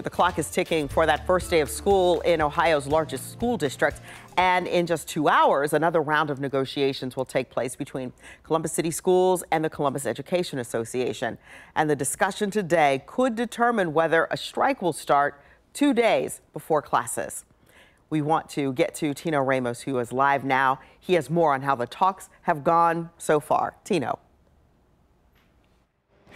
The clock is ticking for that first day of school in Ohio's largest school district. And in just 2 hours, another round of negotiations will take place between Columbus City Schools and the Columbus Education Association. And the discussion today could determine whether a strike will start 2 days before classes. We want to get to Tino Ramos, who is live now. He has more on how the talks have gone so far. Tino.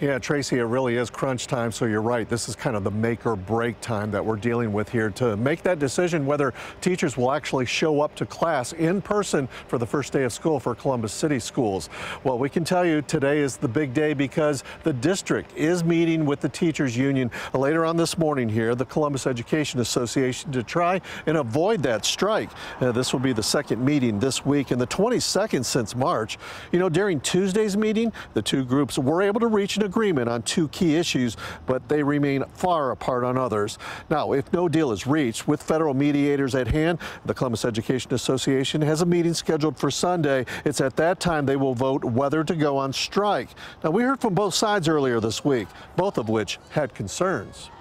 Yeah, Tracy, it really is crunch time, so you're right. This is kind of the make or break time that we're dealing with here to make that decision whether teachers will actually show up to class in person for the first day of school for Columbus City Schools. Well, we can tell you today is the big day because the district is meeting with the teachers union later on this morning here, the Columbus Education Association, to try and avoid that strike. This will be the second meeting this week and the 22nd since March. You know, during Tuesday's meeting, the two groups were able to reach an agreement on two key issues, but they remain far apart on others. Now, if no deal is reached with federal mediators at hand, the Columbus Education Association has a meeting scheduled for Sunday. It's at that time they will vote whether to go on strike. Now, we heard from both sides earlier this week, both of which had concerns.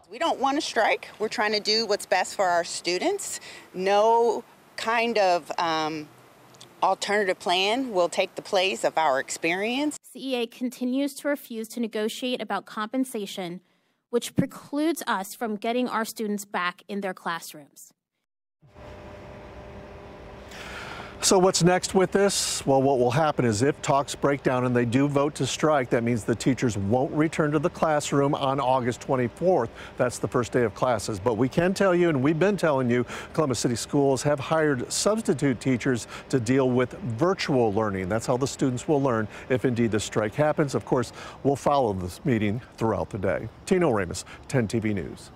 We don't want to strike. We're trying to do what's best for our students. No kind of alternative plan will take the place of our experience. CEA continues to refuse to negotiate about compensation, which precludes us from getting our students back in their classrooms. So what's next with this? Well, what will happen is if talks break down and they do vote to strike, that means the teachers won't return to the classroom on August 24th. That's the first day of classes. But we can tell you, and we've been telling you, Columbus City Schools have hired substitute teachers to deal with virtual learning. That's how the students will learn if indeed the strike happens. Of course, we'll follow this meeting throughout the day. Tino Ramos, 10 TV News.